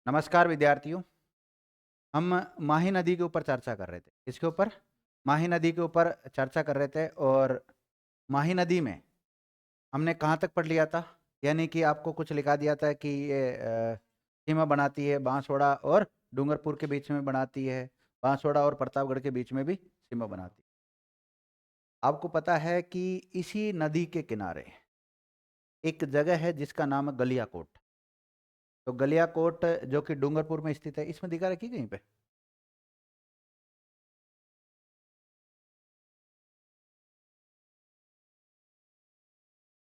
नमस्कार विद्यार्थियों। हम माही नदी के ऊपर चर्चा कर रहे थे। इसके ऊपर माही नदी के ऊपर चर्चा कर रहे थे और माही नदी में हमने कहाँ तक पढ़ लिया था? यानी कि आपको कुछ लिखा दिया था कि ये सीमा बनाती है बांसवाड़ा और डूंगरपुर के बीच में बनाती है, बांसवाड़ा और प्रतापगढ़ के बीच में भी सीमा बनाती है। आपको पता है कि इसी नदी के किनारे एक जगह है जिसका नाम है गलियाकोट। तो गलियाकोट जो कि डूंगरपुर में स्थित है, इसमें दिखा रखी कहीं पे?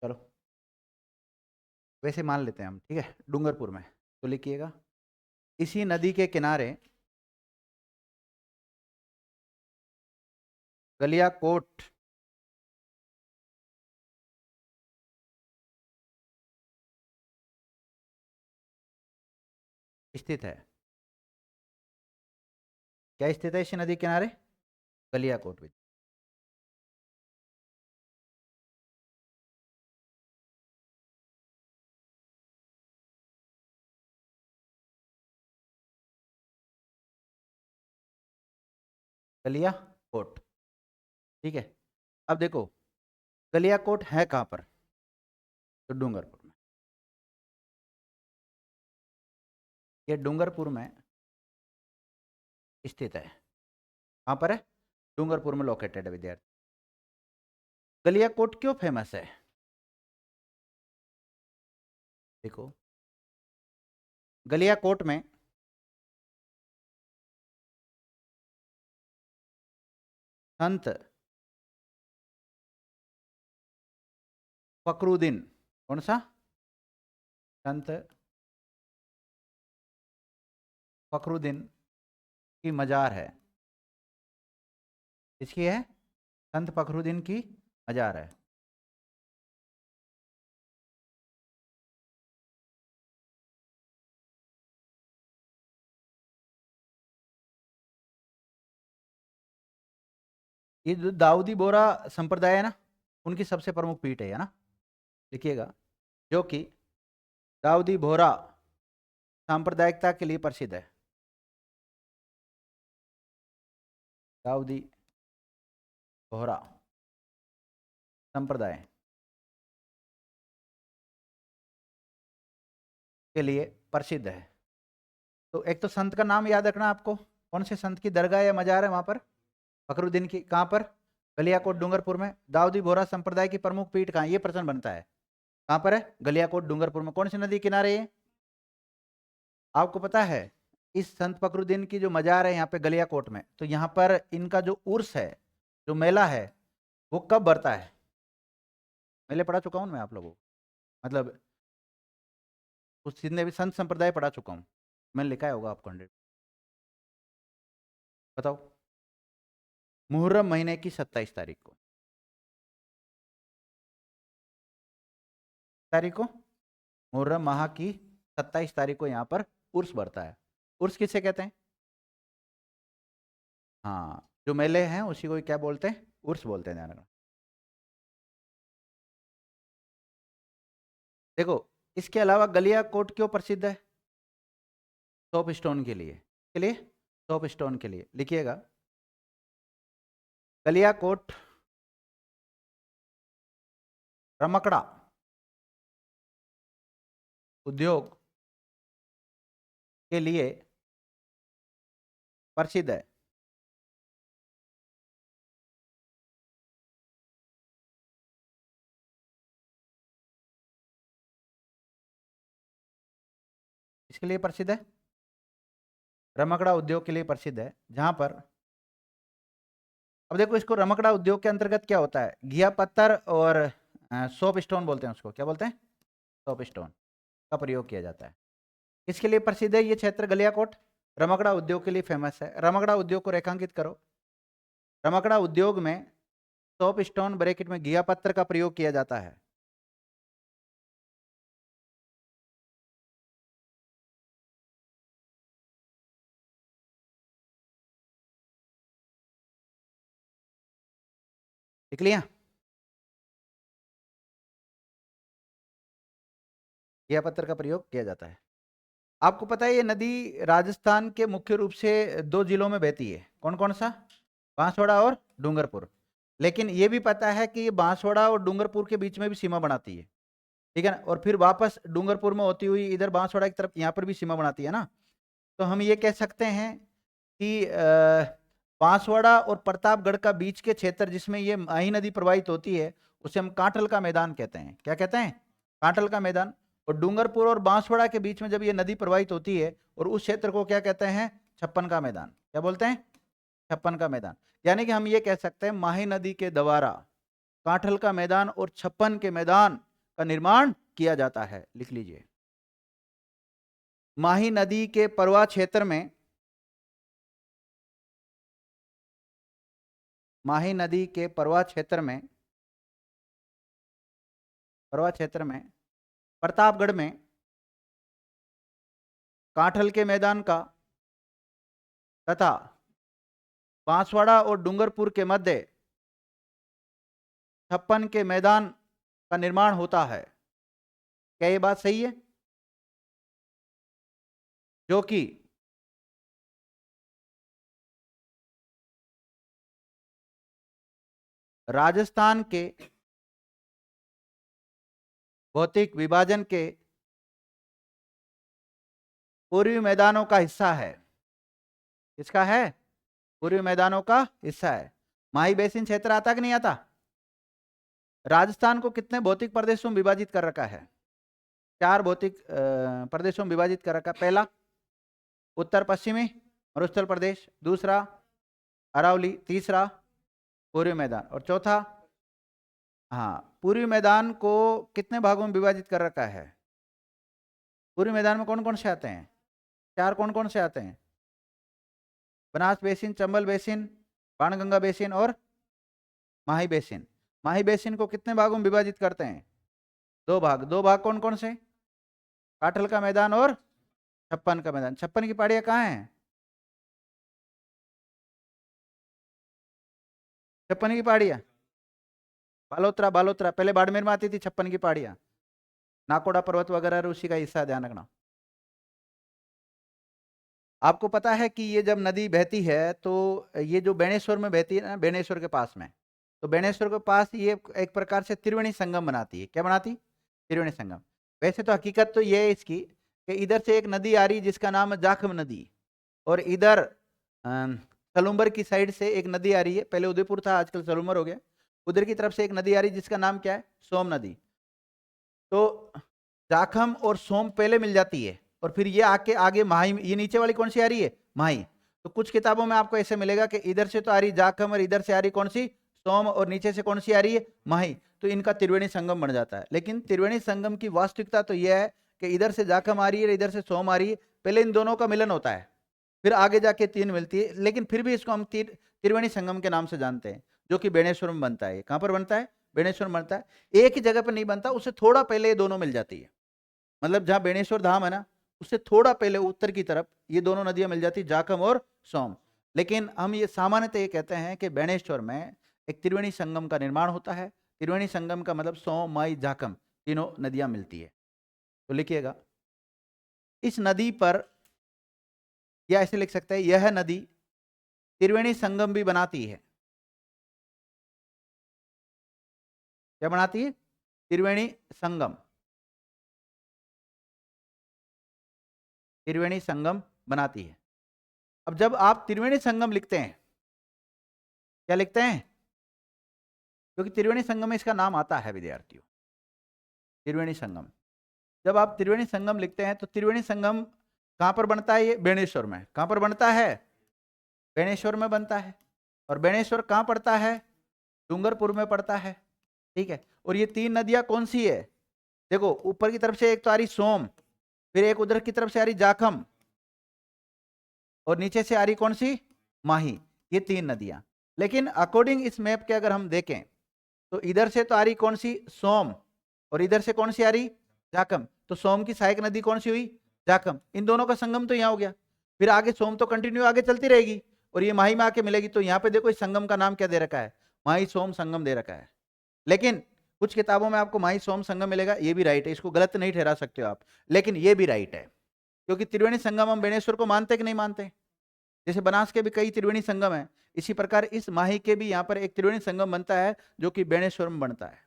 चलो वैसे मान लेते हैं हम, ठीक है, डूंगरपुर में। तो लिखिएगा इसी नदी के किनारे गलियाकोट स्थित है। क्या स्थित है इसी नदी के किनारे? गलियाकोट भी। गलियाकोट, ठीक है। अब देखो गलियाकोट है कहाँ पर? तो डूंगरपुर में। ये डूंगरपुर में स्थित है। कहाँ पर है? डूंगरपुर में लोकेटेड है विद्यार्थी। गलियाकोट क्यों फेमस है? देखो गलियाकोट में संत फकरुद्दीन, कौन सा? संत फकरुद्दीन की मजार है। इसकी है? संत फखरुद्दीन की मजार है। ये जो दाऊदी बोरा संप्रदाय है ना, उनकी सबसे प्रमुख पीठ है ना। लिखिएगा जो कि दाऊदी बोहरा सांप्रदायिकता के लिए प्रसिद्ध है। दाऊदी बोहरा संप्रदाय के लिए प्रसिद्ध है। तो एक तो संत का नाम याद रखना आपको। कौन से संत की दरगाह या मजार है वहां पर? फखरुद्दीन की। कहाँ पर? गलियाकोट डूंगरपुर में। दाऊदी बोहरा संप्रदाय की प्रमुख पीठ कहाँ? ये प्रश्न बनता है। कहाँ पर है? गलियाकोट डूंगरपुर में। कौन सी नदी किनारे है? आपको पता है इस संत फखरुद्दीन की जो मजार है यहाँ पे गलियाकोट में, तो यहाँ पर इनका जो उर्स है, जो मेला है, वो कब बढ़ता है? मेले पढ़ा चुका हूँ मैं आप लोगों को, मतलब उस जितने भी संत संप्रदाय पढ़ा चुका हूँ। मैंने लिखा है होगा आपको 100। बताओ। मुहर्रम महीने की 27 तारीख को। तारीख को मुहर्रम माह की 27 तारीख को यहाँ पर उर्स बढ़ता है। उर्स किसे कहते हैं? हाँ, जो मेले हैं उसी को क्या बोलते हैं? उर्स बोलते हैं, ध्यान रखना। देखो इसके अलावा गलियाकोट क्यों प्रसिद्ध है? सोप स्टोन के लिए। के लिए सोप स्टोन के लिए। लिखिएगा गलियाकोट रमकड़ा उद्योग के लिए प्रसिद्ध है। इसके लिए प्रसिद्ध है, रमकड़ा उद्योग के लिए प्रसिद्ध है, जहां पर अब देखो इसको रमकड़ा उद्योग के अंतर्गत क्या होता है? घिया पत्थर और सोप स्टोन बोलते हैं उसको। क्या बोलते हैं? सोप स्टोन का प्रयोग किया जाता है। इसके लिए प्रसिद्ध है ये क्षेत्र गलियाकोट। रमकड़ा उद्योग के लिए फेमस है। रमकड़ा उद्योग को रेखांकित करो। रमकड़ा उद्योग में सोप स्टोन ब्रैकेट में घिया पत्थर का प्रयोग किया जाता है। लिख लिया? घिया पत्थर का प्रयोग किया जाता है। आपको पता है ये नदी राजस्थान के मुख्य रूप से 2 जिलों में बहती है, कौन कौन सा? बांसवाड़ा और डूंगरपुर। लेकिन ये भी पता है कि ये बांसवाड़ा और डूंगरपुर के बीच में भी सीमा बनाती है, ठीक है ना, और फिर वापस डूंगरपुर में होती हुई इधर बांसवाड़ा की तरफ यहाँ पर भी सीमा बनाती है ना। तो हम ये कह सकते हैं कि बांसवाड़ा और प्रतापगढ़ का बीच के क्षेत्र जिसमें ये माही नदी प्रवाहित होती है उसे हम कांठल का मैदान कहते हैं। क्या कहते हैं? कांठल का मैदान। और डूंगरपुर और बांसवाड़ा के बीच में जब ये नदी प्रवाहित होती है और उस क्षेत्र को क्या कहते हैं? छप्पन का मैदान। क्या बोलते हैं? छप्पन का मैदान। यानी कि हम ये कह सकते हैं माही नदी के द्वारा कांठल का मैदान और छप्पन के मैदान का निर्माण किया जाता है। लिख लीजिए, माही नदी के परवा क्षेत्र में, माही नदी के परवा क्षेत्र में, परवा क्षेत्र में प्रतापगढ़ में कांठल के मैदान का तथा बांसवाड़ा और डूंगरपुर के मध्य छप्पन के मैदान का निर्माण होता है। क्या ये बात सही है? जो कि राजस्थान के भौतिक विभाजन के पूर्वी मैदानों का हिस्सा है। किसका है? पूर्वी मैदानों का हिस्सा है। माही बेसिन क्षेत्र आता कि नहीं आता? राजस्थान को कितने भौतिक प्रदेशों में विभाजित कर रखा है? 4 भौतिक प्रदेशों में विभाजित कर रखा। पहला उत्तर पश्चिमी मरुस्थल प्रदेश, दूसरा अरावली, तीसरा पूर्वी मैदान और चौथा, हाँ, पूर्वी मैदान को कितने भागों में विभाजित कर रखा है? पूर्वी मैदान में कौन कौन से आते हैं? 4 कौन कौन से आते हैं? Banas basin, Chambal basin, Banganga basin और माही बेसिन। माही बेसिन को कितने भागों में विभाजित करते हैं? 2 भाग। 2 भाग कौन कौन से? काठल का मैदान और छप्पन का मैदान। छप्पन की पहाड़ियां कहाँ हैं? छप्पन की पहाड़ियां बालोतरा, बालोतरा पहले बाड़मेर में आती थी छप्पन की पहाड़ियां। नाकोड़ा पर्वत वगैरह उसी का हिस्सा, ध्यान रखना। आपको पता है कि ये जब नदी बहती है तो ये जो बेणेश्वर में बहती है ना, बेणेश्वर के पास में, तो बेणेश्वर के पास ये एक प्रकार से त्रिवेणी संगम बनाती है। क्या बनाती? त्रिवेणी संगम। वैसे तो हकीकत तो ये है इसकी कि इधर से एक नदी आ रही जिसका नाम है जाखम नदी, और इधर सलूम्बर की साइड से एक नदी आ रही है, पहले उदयपुर था आजकल सलूम्बर हो गया, उधर की तरफ से एक नदी आ रही है जिसका नाम क्या है? सोम नदी। तो जाखम और सोम पहले मिल जाती है और फिर ये आके आगे माही, ये नीचे वाली कौन सी आ रही है? माही। तो कुछ किताबों में आपको ऐसे मिलेगा कि इधर से तो आ रही जाखम और इधर से आ रही कौन सी? सोम, और नीचे से कौन सी आ रही है? माही। तो इनका त्रिवेणी संगम बन जाता है। लेकिन त्रिवेणी संगम की वास्तविकता तो यह है कि इधर से जाखम आ रही है, इधर से सोम आ रही है, पहले इन दोनों का मिलन होता है, फिर आगे जाके 3 मिलती है, लेकिन फिर भी इसको हम त्रिवेणी संगम के नाम से जानते हैं, जो कि बेणेश्वर में बनता है। कहां पर बनता है? बेणेश्वर में बनता है। एक ही जगह पर नहीं बनता, उससे थोड़ा पहले ये दोनों मिल जाती है। मतलब जहां बेणेश्वर धाम है ना, उससे थोड़ा पहले उत्तर की तरफ ये दोनों नदियां मिल जाती, जाखम और सोम। लेकिन हम ये सामान्यतः ये कहते हैं कि बेणेश्वर में एक त्रिवेणी संगम का निर्माण होता है। त्रिवेणी संगम का मतलब सोम, माई, जाखम तीनों नदियां मिलती है। तो लिखिएगा, इस नदी पर, या ऐसे लिख सकते हैं, यह नदी त्रिवेणी संगम भी बनाती है। क्या बनाती है? त्रिवेणी संगम। त्रिवेणी संगम बनाती है। अब जब आप त्रिवेणी संगम लिखते हैं, क्या लिखते हैं? क्योंकि त्रिवेणी संगम में इसका नाम आता है विद्यार्थियों, त्रिवेणी संगम। जब आप त्रिवेणी संगम लिखते हैं तो त्रिवेणी संगम कहां पर बनता है? ये बेणेश्वर में। कहां पर बनता है? बेणेश्वर में बनता है। और बेणेश्वर कहां पड़ता है? डूंगरपुर में पड़ता है, ठीक है। और ये 3 नदियां कौन सी है? देखो, ऊपर की तरफ से एक तो आ रही सोम, फिर एक उधर की तरफ से आ रही जाखम, और नीचे से आ रही कौन सी? माही। ये 3 नदियां। लेकिन अकॉर्डिंग इस मैप के अगर हम देखें तो इधर से तो आ रही कौन सी? सोम, और इधर से कौन सी आ रही? जाखम। तो सोम की सहायक नदी कौन सी हुई? जाखम। इन दोनों का संगम तो यहाँ हो गया। फिर आगे सोम तो कंटिन्यू आगे चलती रहेगी और ये माही में आके मिलेगी। तो यहाँ पे देखो इस संगम का नाम क्या दे रखा है? माही सोम संगम दे रखा है। लेकिन कुछ किताबों में आपको माही सोम संगम मिलेगा, ये भी राइट है, इसको गलत नहीं ठहरा सकते हो आप, लेकिन ये भी राइट है। क्योंकि त्रिवेणी संगम हम बेणेश्वर को मानते कि नहीं मानते? जैसे बनास के भी कई त्रिवेणी संगम है, इसी प्रकार इस माही के भी यहाँ पर एक त्रिवेणी संगम बनता है जो कि बेणेश्वर में बनता है।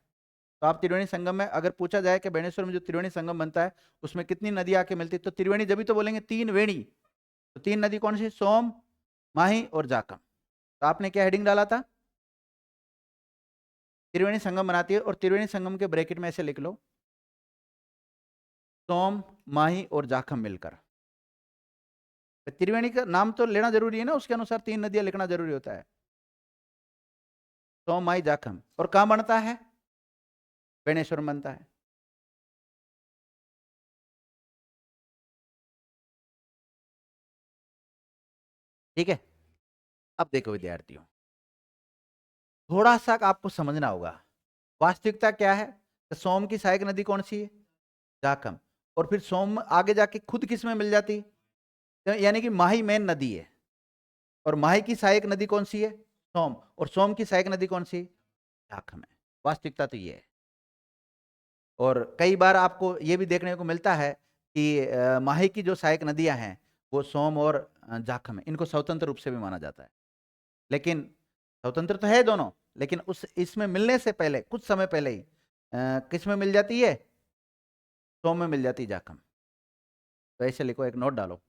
तो आप त्रिवेणी संगम में अगर पूछा जाए कि बेणेश्वर में जो त्रिवेणी संगम बनता है उसमें कितनी नदी आके मिलती है, तो त्रिवेणी जब भी तो बोलेंगे तीन वेणी। तो तीन नदी कौन सी? सोम, माही और जाखम। तो आपने क्या हेडिंग डाला था? त्रिवेणी संगम बनाती है, और त्रिवेणी संगम के ब्रैकेट में ऐसे लिख लो, सोम, माही और जाखम मिलकर। त्रिवेणी का नाम तो लेना जरूरी है ना, उसके अनुसार तीन नदियां लिखना जरूरी होता है। सोम, माही, जाखम। और कहां बनता है? बेणेश्वर में बनता है। ठीक है। अब देखो विद्यार्थियों, थोड़ा सा आपको समझना होगा वास्तविकता क्या है। तो सोम की सहायक नदी कौन सी है? जाखम। और फिर सोम आगे जाके खुद किस में मिल जाती? तो यानी कि माही मेन नदी है, और माही की सहायक नदी कौन सी है? सोम। और सोम की सहायक नदी कौन सी? जाखम है। वास्तविकता तो ये है। और कई बार आपको ये भी देखने को मिलता है कि माही की जो सहायक नदियां हैं वो सोम और जाखम है, इनको स्वतंत्र रूप से भी माना जाता है। लेकिन स्वतंत्र तो है दोनों, लेकिन उस इसमें मिलने से पहले कुछ समय पहले ही किस में मिल जाती है? सोम में मिल जाती है जाखम। तो ऐसे लिखो, एक नोट डालो,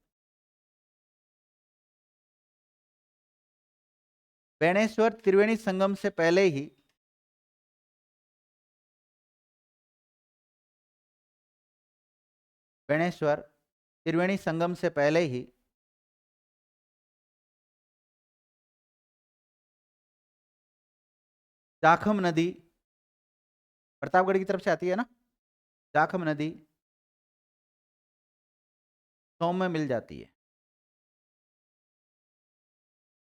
बेणेश्वर त्रिवेणी संगम से पहले ही बेणेश्वर त्रिवेणी संगम से पहले ही जाखम नदी प्रतापगढ़ की तरफ से आती है ना, जाखम नदी सोम में मिल जाती है,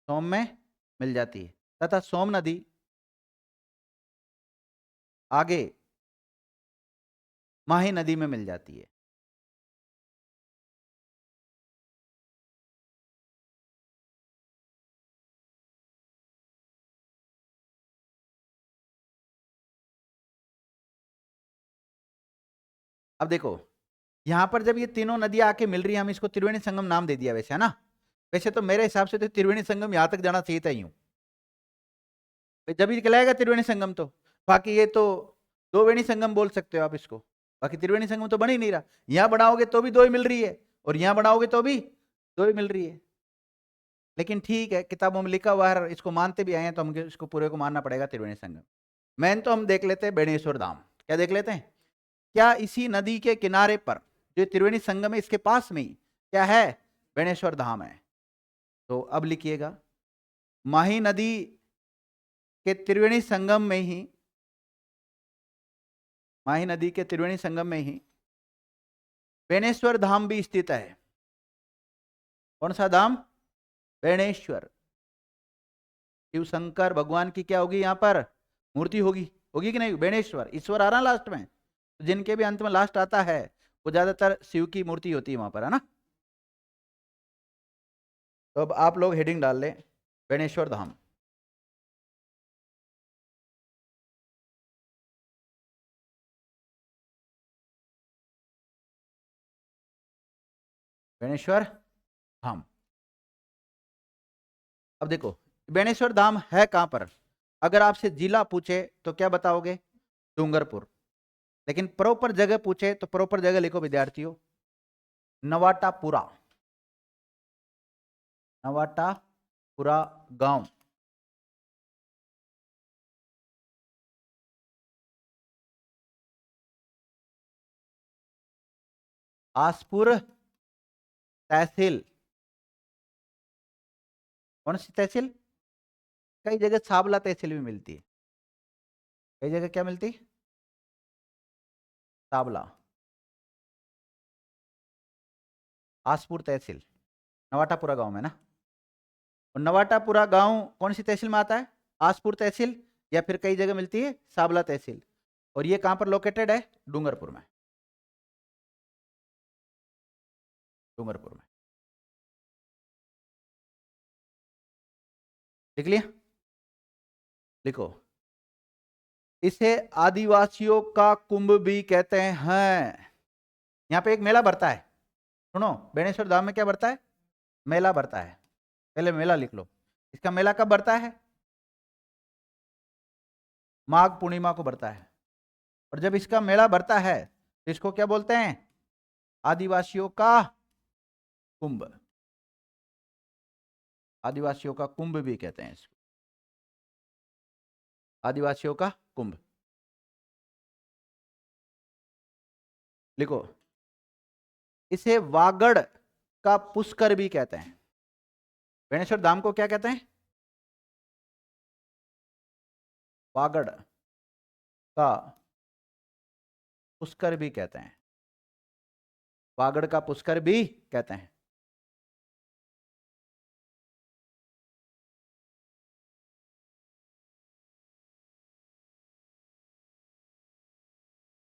सोम में मिल जाती है, तथा सोम नदी आगे माही नदी में मिल जाती है। अब देखो, यहां पर जब ये तीनों नदियां आके मिल रही है, हम इसको त्रिवेणी संगम नाम दे दिया वैसे, है ना। वैसे तो मेरे हिसाब से तो त्रिवेणी संगम यहां तक जाना चाहिए था यूं, जब ही कहलाएगा त्रिवेणी संगम तो। बाकी ये तो दो वेणी संगम बोल सकते हो आप इसको, बाकी त्रिवेणी संगम तो बन ही नहीं रहा। यहां बनाओगे तो भी दो ही मिल रही है, और यहां बनाओगे तो भी दो ही मिल रही है। लेकिन ठीक है, किताबों में लिखा हुआ है, इसको मानते भी आए हैं तो हमको इसको पूरे को मानना पड़ेगा त्रिवेणी संगम। मेन तो हम देख लेते हैं बेणेश्वर धाम। क्या देख लेते हैं? क्या इसी नदी के किनारे पर जो त्रिवेणी संगम है इसके पास में ही क्या है? बेणेश्वर धाम है। तो अब लिखिएगा, माही नदी के त्रिवेणी संगम में ही, माही नदी के त्रिवेणी संगम में ही बेणेश्वर धाम भी स्थित है। कौन सा धाम? बेणेश्वर। शिव शंकर भगवान की क्या होगी यहां पर? मूर्ति होगी। होगी कि नहीं? बेणेश्वर, ईश्वर आ रहा लास्ट में, तो जिनके भी अंत में लास्ट आता है वो ज्यादातर शिव की मूर्ति होती है वहां पर, है ना। तो अब आप लोग हेडिंग डाल लें, बेणेश्वर धाम। बेणेश्वर धाम। अब देखो, बेणेश्वर धाम है कहां पर? अगर आपसे जिला पूछे तो क्या बताओगे? डूंगरपुर। लेकिन प्रॉपर जगह पूछे तो प्रॉपर जगह लिखो विद्यार्थियों, नवाटापुरा। नवाटापुरा गांव। आसपुर तहसील। कौन सी तहसील? कई जगह साबला तहसील भी मिलती है। कई जगह क्या मिलती? साबला। आसपुर तहसील, नवाटापुरा गांव में ना। और नवाटापुरा गांव कौन सी तहसील में आता है? आसपुर तहसील, या फिर कई जगह मिलती है साबला तहसील। और ये कहां पर लोकेटेड है? डूंगरपुर में। डूंगरपुर में। लिख लिया? लिखो, इसे आदिवासियों का कुंभ भी कहते हैं। यहाँ पे एक मेला भरता है, सुनो, बेणेश्वर धाम में क्या बढ़ता है? मेला बढ़ता है। पहले मेला लिख लो। इसका मेला कब बढ़ता है? माघ पूर्णिमा को बढ़ता है। और जब इसका मेला बढ़ता है तो इसको क्या बोलते हैं? आदिवासियों का कुंभ। आदिवासियों का कुंभ भी कहते हैं इसको, आदिवासियों का कुंभ। लिखो, इसे वागड़ का पुष्कर भी कहते हैं। बेणेश्वर धाम को क्या कहते हैं? वागड़ का पुष्कर भी कहते हैं। वागड़ का पुष्कर भी कहते हैं।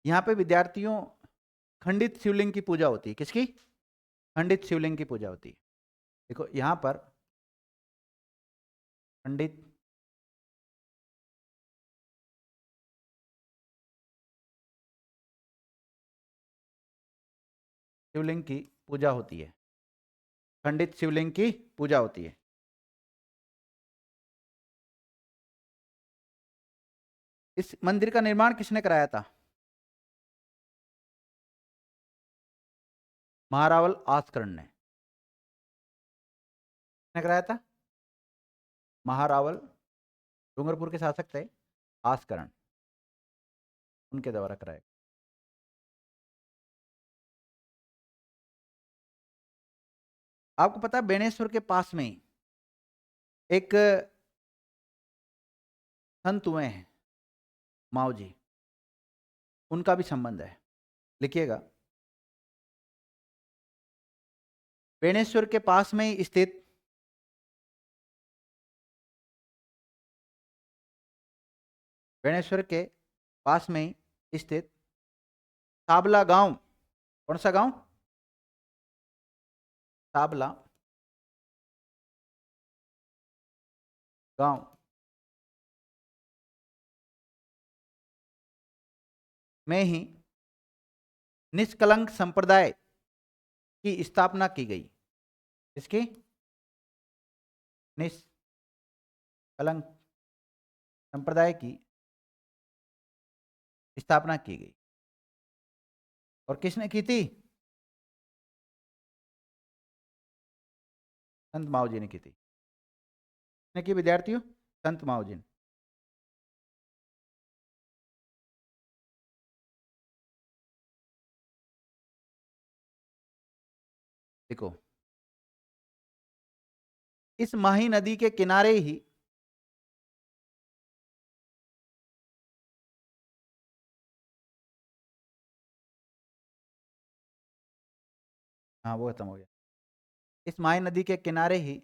यहाँ पे विद्यार्थियों खंडित शिवलिंग की पूजा होती है। किसकी? खंडित शिवलिंग की पूजा होती है। देखो यहाँ पर खंडित शिवलिंग की पूजा होती है। खंडित शिवलिंग की पूजा होती है। इस मंदिर का निर्माण किसने कराया था? महारावल आस्करण ने। किसने कराया था? महारावल, डूंगरपुर के शासक थे आस्करण, उनके द्वारा कराया। आपको पता है बेणेश्वर के पास में ही एक संत हुए हैं माओ जी, उनका भी संबंध है। लिखिएगा, बेणेश्वर के पास में ही स्थित बेणेश्वर के पास में ही स्थित साबला गांव। कौन सा गांव? साबला गांव में ही निष्कलंक संप्रदाय की स्थापना की गई। इसकी निष्कलंक संप्रदाय की स्थापना की गई। और किसने की थी? संत माओ जी ने की थी। किसने की विद्यार्थियों? संत माओ जी ने। देखो, इस माही नदी के किनारे ही हाँ वो खत्म हो गया। इस माही नदी के किनारे ही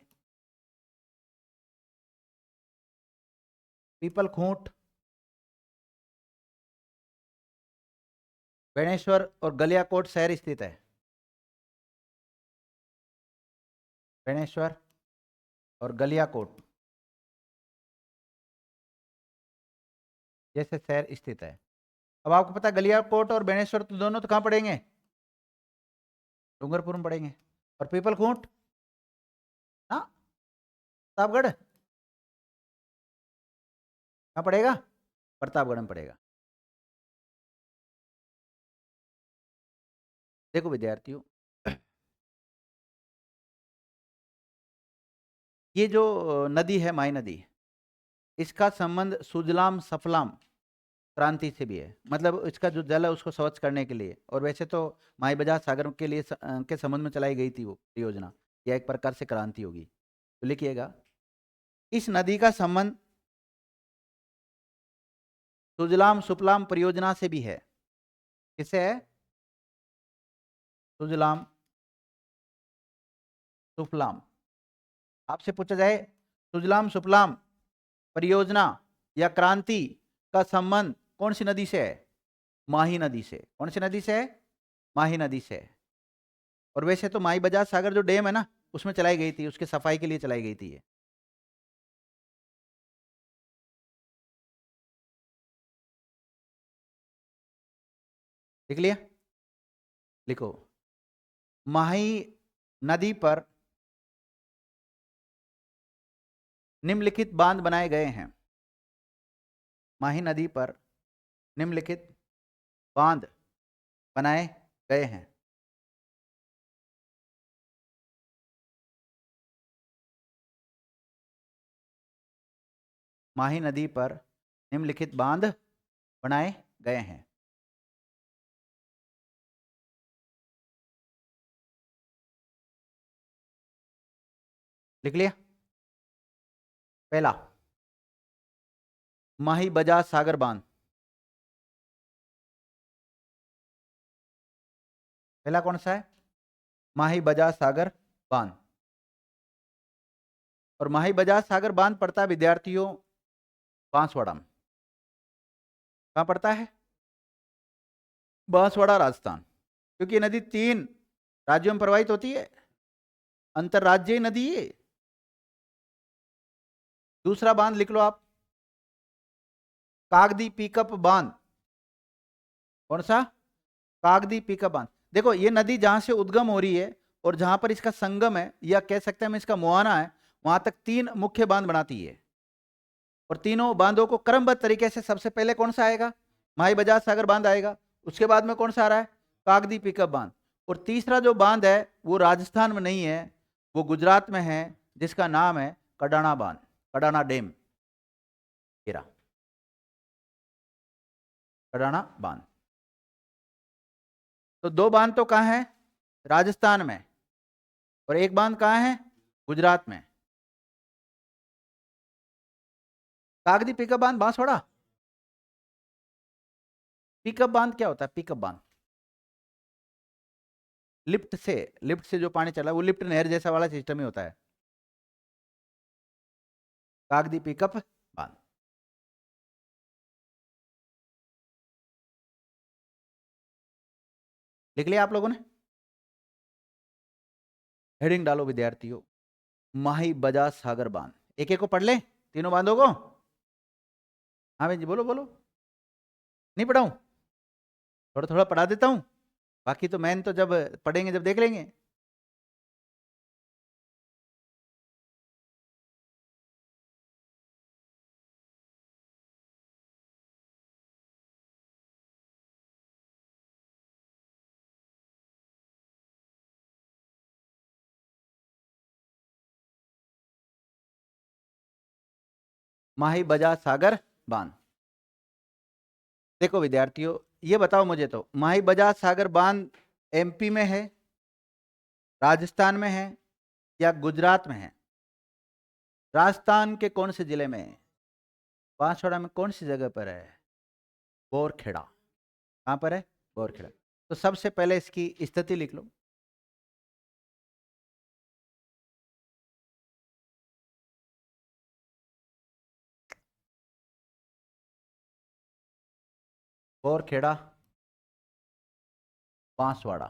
पीपल खूंट, बेणेश्वर और गलियाकोट शहर स्थित है। बेणेश्वर और गलियाकोट जैसे शहर स्थित है। अब आपको पता है गलियाकोट और बेणेश्वर तो दोनों तो कहाँ पड़ेंगे? डूंगरपुर में पड़ेंगे। और पीपल खूंट ना प्रतापगढ़ कहाँ पड़ेगा? प्रतापगढ़ में पड़ेगा। देखो विद्यार्थियों, ये जो नदी है माई नदी, इसका संबंध सुजलाम सफलाम क्रांति से भी है। मतलब इसका जो जल है उसको स्वच्छ करने के लिए, और वैसे तो माई बजाज सागर के लिए के संबंध में चलाई गई थी वो योजना। यह एक प्रकार से क्रांति होगी। तो लिखिएगा, इस नदी का संबंध सुजलाम सुफलाम परियोजना से भी है। किससे है? सुजलाम सुफलाम। आपसे पूछा जाए सुजलाम सुफलाम परियोजना या क्रांति का संबंध कौन सी नदी से है? माही नदी से। कौन सी नदी से है? माही नदी से है। और वैसे तो माई बजाज सागर जो डैम है ना, उसमें चलाई गई थी, उसके सफाई के लिए चलाई गई थी ये। लिख लिया? लिखो, माही नदी पर निम्नलिखित बांध बनाए गए हैं। माही नदी पर निम्नलिखित बांध बनाए गए हैं। माही नदी पर निम्नलिखित बांध बनाए गए हैं। लिख लिया? पहला, माही बजाज सागर बांध। पहला कौन सा है? माही बजाज सागर बांध। और माही बजाज सागर बांध पड़ता है विद्यार्थियों बांसवाड़ा में। कहां पड़ता है? बांसवाड़ा राजस्थान। क्योंकि ये नदी 3 राज्यों में प्रवाहित होती है, अंतरराज्यीय नदी है। दूसरा बांध लिख लो आप, कागदी पिकअप बांध। कौन सा? कागदी पिकअप बांध। देखो ये नदी जहां से उद्गम हो रही है और जहां पर इसका संगम है, या कह सकते हैं हम इसका मुहाना है, वहां तक 3 मुख्य बांध बनाती है। और तीनों बांधों को क्रमबद्ध तरीके से सबसे पहले कौन सा आएगा? माही बजाज सागर बांध आएगा। उसके बाद में कौन सा आ रहा है? कागदी पिकअप बांध। और तीसरा जो बांध है वो राजस्थान में नहीं है, वो गुजरात में है, जिसका नाम है कडाना बांध, कडाना डैम। कडाना बांध। तो 2 बांध तो कहां है? राजस्थान में। और एक बांध कहां है? गुजरात में। कागदी पिकअप बांध बांसवाड़ा। पिकअप बांध क्या होता है? पिकअप बांध लिफ्ट से जो पानी चला, वो लिफ्ट नहर जैसा वाला सिस्टम ही होता है, कागदी पिकअप बांध। लिख लिया आप लोगों ने? हेडिंग डालो विद्यार्थियों, माही बजाज सागर बांध। एक एक को पढ़ ले, तीनों बांधों को। हाँ भाई जी, बोलो बोलो। नहीं पढ़ाऊं? थोड़ा थोड़ा पढ़ा देता हूं, बाकी तो मैन तो जब पढ़ेंगे जब देख लेंगे। माही बजाज सागर बांध। देखो विद्यार्थियों, ये बताओ मुझे, तो माही बजाज सागर बांध एमपी में है, राजस्थान में है, या गुजरात में है? राजस्थान के कौन से जिले में है? बांसवाड़ा में कौन सी जगह पर है? बोरखेड़ा। कहां पर है? बोरखेड़ा। तो सबसे पहले इसकी स्थिति लिख लो। बोरखेड़ा, बांसवाड़ा।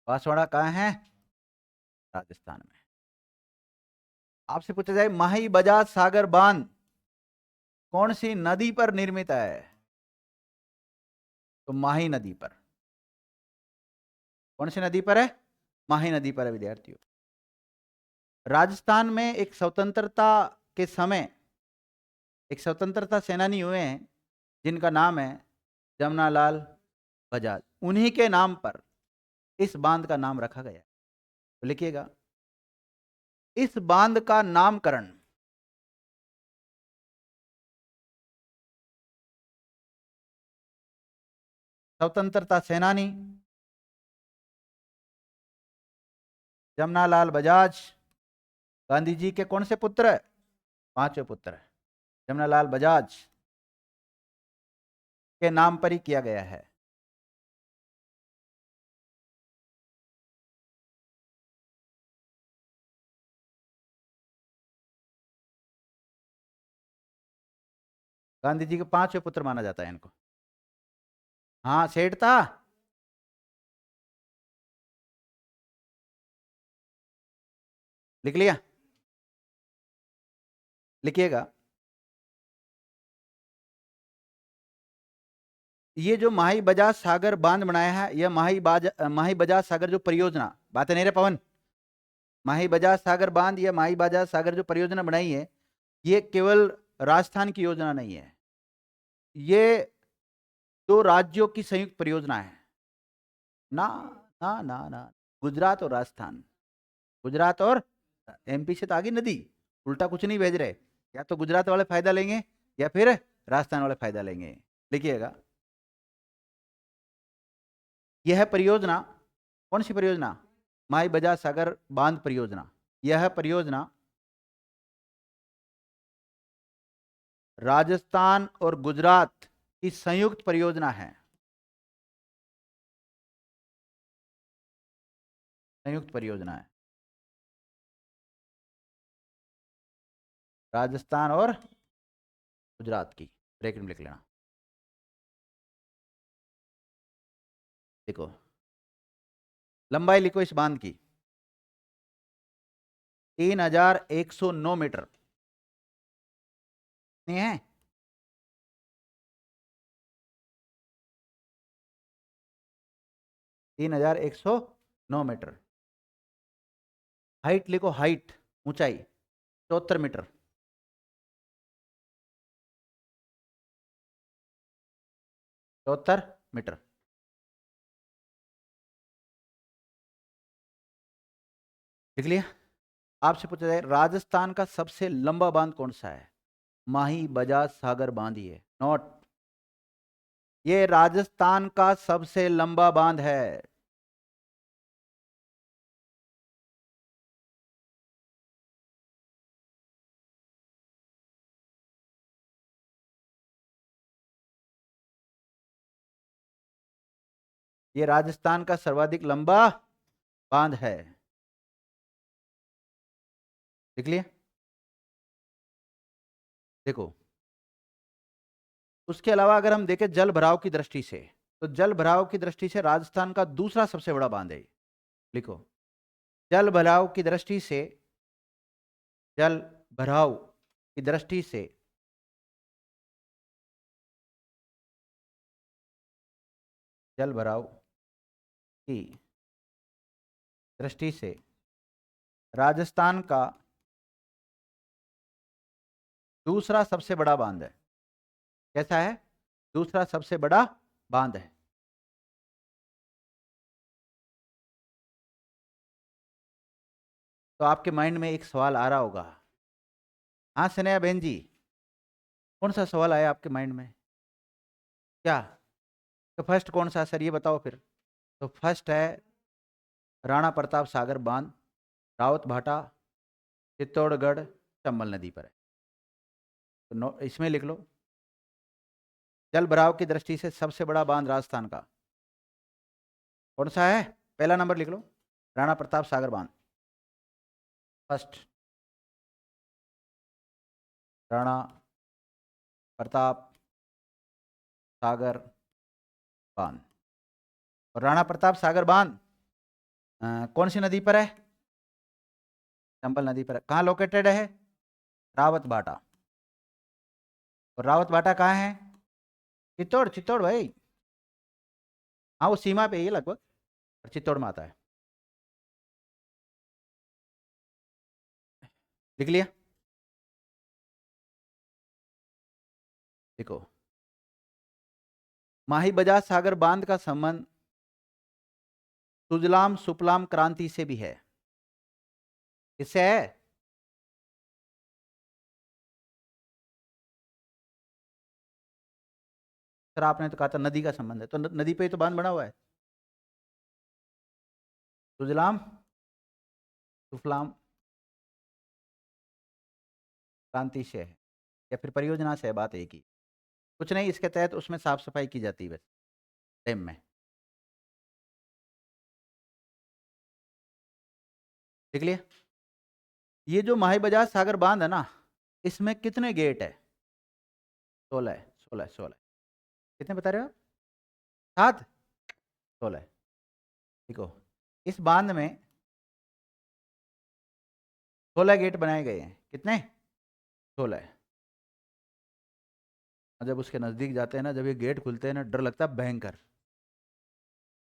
बांसवाड़ा कहाँ है? राजस्थान में। आपसे पूछा जाए माही बजाज सागर बांध कौन सी नदी पर निर्मित है, तो माही नदी पर। कौन सी नदी पर है? माही नदी पर है विद्यार्थियों। राजस्थान में एक स्वतंत्रता के समय एक स्वतंत्रता सेनानी हुए हैं, जिनका नाम है जमनालाल बजाज। उन्हीं के नाम पर इस बांध का नाम रखा गया है। तो लिखिएगा, इस बांध का नामकरण स्वतंत्रता सेनानी जमनालाल बजाज, गांधी जी के कौन से पुत्र? 5वें पुत्र जमनालाल बजाज के नाम पर ही किया गया है। गांधी जी के 5वें पुत्र माना जाता है इनको। हाँ, सेठ था। लिख लिया? लिखिएगा, ये जो माही बजाज सागर बांध बनाया है, यह माही बजाज सागर जो परियोजना, बात है नहीं रे पवन, माही बजाज सागर बांध या माही बजाज सागर जो परियोजना बनाई है, ये केवल राजस्थान की योजना नहीं है, ये 2 राज्यों की संयुक्त परियोजना है। ना ना ना ना, गुजरात और राजस्थान, गुजरात और एमपी से तो आगे नदी, उल्टा कुछ नहीं भेज रहे, या तो गुजरात वाले फायदा लेंगे या फिर राजस्थान वाले फायदा लेंगे। लिखिएगा, यह परियोजना, कौन सी परियोजना? माई बजाज सागर बांध परियोजना। यह परियोजना राजस्थान और गुजरात की संयुक्त परियोजना है, संयुक्त परियोजना है, राजस्थान और गुजरात की। ब्रैकेट में लिख लेना। देखो, लंबाई लिखो इस बांध की 3109 मीटर नहीं है? 3109 मीटर। हाइट लिखो, हाइट ऊंचाई 74 मीटर। चौहत्तर मीटर। लिख लिया? आपसे पूछा जाए राजस्थान का सबसे लंबा बांध कौन सा है? माही बजाज सागर बांध ही है। नोट, ये राजस्थान का सबसे लंबा बांध है। ये राजस्थान का सर्वाधिक लंबा बांध है। लिख लिया? देखो, उसके अलावा अगर हम देखें जल भराव की दृष्टि से, तो जल भराव की दृष्टि से राजस्थान का दूसरा सबसे बड़ा बांध है। लिखो, जल भराव की दृष्टि से, जल भराव की दृष्टि से जल भराव की दृष्टि से राजस्थान का दूसरा सबसे बड़ा बांध है। कैसा है? दूसरा सबसे बड़ा बांध है। तो आपके माइंड में एक सवाल आ रहा होगा, हाँ सनेहा बहन जी, कौन सा सवाल आया आपके माइंड में? क्या? तो फर्स्ट कौन सा सर, ये बताओ फिर। तो फर्स्ट है राणा प्रताप सागर बांध, रावत भाटा, चित्तौड़गढ़, चंबल नदी पर है। तो इसमें लिख लो, जल भराव की दृष्टि से सबसे बड़ा बांध राजस्थान का कौन सा है? पहला नंबर लिख लो, राणा प्रताप सागर बांध। फर्स्ट, राणा प्रताप सागर बांध। और राणा प्रताप सागर बांध कौन सी नदी पर है? चंबल नदी पर है। कहाँ लोकेटेड है? रावत भाटा। और रावत भाटा कहाँ है? चित्तौड़, चित्तौड़ भाई। हाँ, वो सीमा पे ही है लगभग, चित्तौड़ में आता है। लिख लिया? देखो, माही बजाज सागर बांध का संबंध सुजलाम सुफलाम क्रांति से भी है। किससे है? सर आपने तो कहा था नदी का संबंध है, तो नदी पे ही तो बांध बना हुआ है। सुजलाम सुफलाम क्रांति से है या फिर परियोजना से है, बात एक ही। कुछ नहीं, इसके तहत उसमें साफ सफाई की जाती है बस, डैम में। देख लिया? ये जो माही बजाज सागर बांध है ना, इसमें कितने गेट है? 16 है, 16, 16। कितने बता रहे हो आप? 7? 16। देखो, इस बांध में 16 गेट बनाए गए हैं। कितने? 16 है। जब उसके नजदीक जाते हैं ना, जब ये गेट खुलते हैं ना, डर लगता है भयंकर।